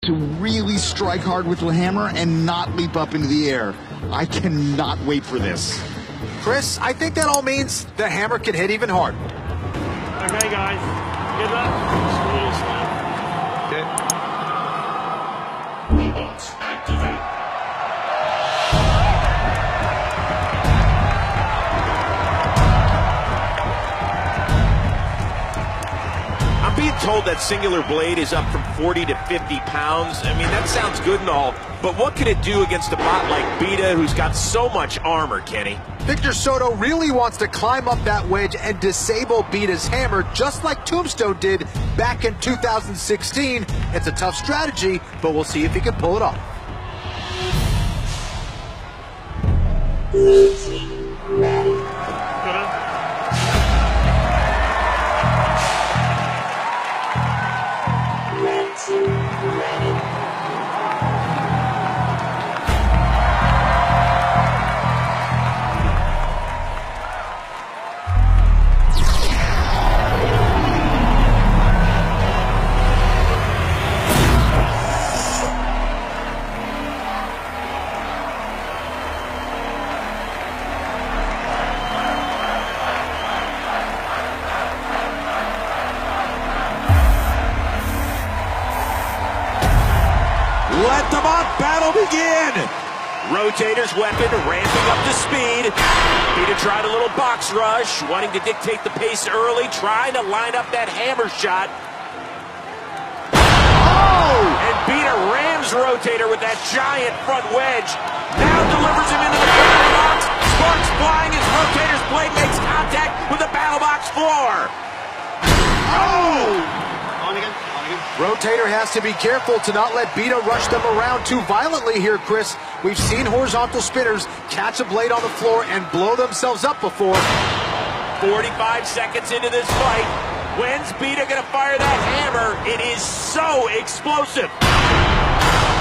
to really strike hard with the hammer and not leap up into the air. I cannot wait for this. Chris, I think that all means the hammer can hit even harder. Okay, guys. Good luck. Okay. I'm being told that singular blade is up from 40 to 50 pounds. I mean, that sounds good and all, but what can it do against a bot like Beta, who's got so much armor, Kenny? Victor Soto really wants to climb up that wedge and disable Beta's hammer, just like Tombstone did back in 2016. It's a tough strategy, but we'll see if he can pull it off. Let the mock battle begin! Rotator's weapon ramping up to speed. Beta tried a little box rush, wanting to dictate the pace early, trying to line up that hammer shot. Oh! And Beta rams Rotator with that giant front wedge. Now delivers him into the battle box. Sparks flying as Rotator's blade makes contact with the battle box floor. Oh! Rotator has to be careful to not let Beta rush them around too violently here, Chris. We've seen horizontal spinners catch a blade on the floor and blow themselves up before. 45 seconds into this fight. When's Beta gonna fire that hammer? It is so explosive.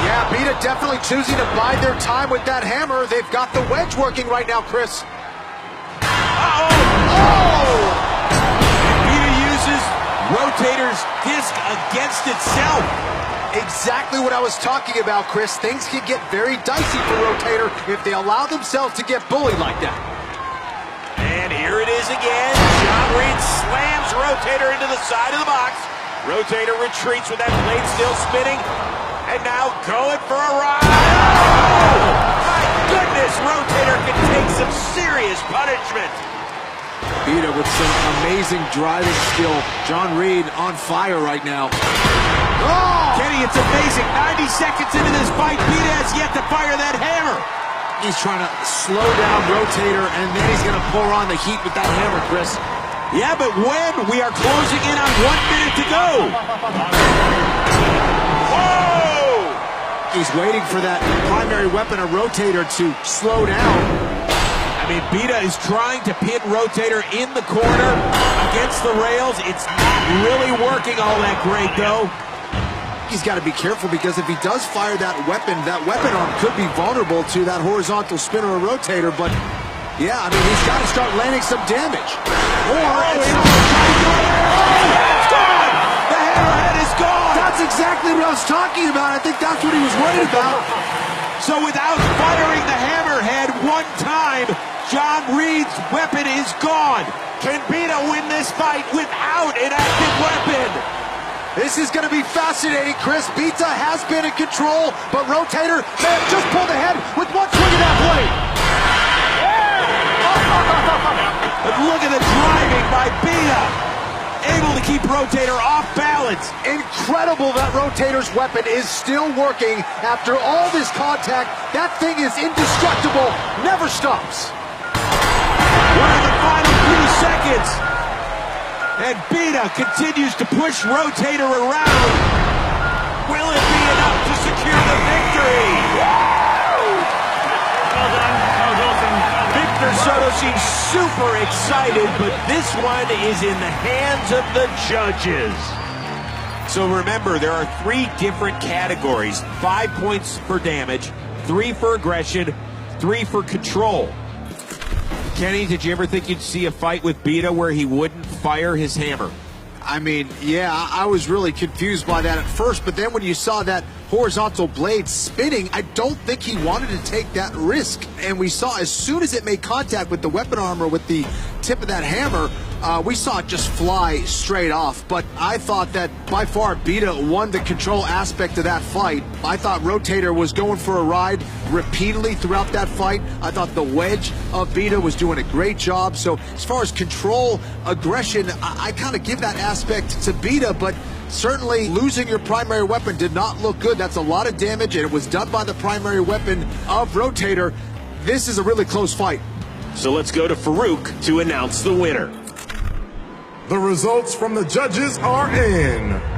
Yeah, Beta definitely choosing to bide their time with that hammer. They've got the wedge working right now, Chris. Uh-oh! Oh! Beta uses Rotator's disc against itself. Exactly what I was talking about, Chris. Things can get very dicey for Rotator if they allow themselves to get bullied like that. And here it is again. John Reed slams Rotator into the side of the box. Rotator retreats with that blade still spinning. And now going for a ride. Oh! My goodness, Rotator can take some serious punishment. Beta with some amazing driving skill. John Reed on fire right now. Oh! Kenny, it's amazing. 90 seconds into this fight, Beta has yet to fire that hammer. He's trying to slow down Rotator, and then he's going to pour on the heat with that hammer, Chris. Yeah, but when? We are closing in on 1 minute to go. Whoa! He's waiting for that primary weapon of Rotator to slow down. I mean, Beta is trying to pin Rotator in the corner against the rails. It's not really working all that great, though. He's got to be careful because if he does fire that weapon arm could be vulnerable to that horizontal spinner or Rotator. But, yeah, I mean, he's got to start landing some damage. Or it's gone! The hammerhead is gone! That's exactly what I was talking about. I think that's what he was worried about. So without firing the hammerhead one time, John Reed's weapon is gone. Can Beta win this fight without an active weapon? This is going to be fascinating, Chris. Beta has been in control, but Rotator may have just pulled ahead with one swing of that blade. But look at the driving by Beta. Able to keep Rotator off balance. Incredible that Rotator's weapon is still working after all this contact. That thing is indestructible, never stops. We're in the final few seconds. And Beta continues to push Rotator around. Will it be enough to secure the victory? Well done. That was awesome. Victor Soto seems super excited, but this one is in the hands of the judges. So remember, there are 3 different categories. 5 points for damage, 3 for aggression, 3 for control. Kenny, did you ever think you'd see a fight with Beta where he wouldn't fire his hammer? I mean, yeah, I was really confused by that at first, but then when you saw that horizontal blade spinning, I don't think he wanted to take that risk. And we saw as soon as it made contact with the weapon armor, with the tip of that hammer, we saw it just fly straight off. But I thought that by far Beta won the control aspect of that fight. I thought Rotator was going for a ride repeatedly throughout that fight. I thought the wedge of Beta was doing a great job. So as far as control, aggression, I kind of give that aspect to Beta, but certainly losing your primary weapon did not look good. That's a lot of damage, and it was done by the primary weapon of Rotator. This is a really close fight. So let's go to Farouk to announce the winner. The results from the judges are in.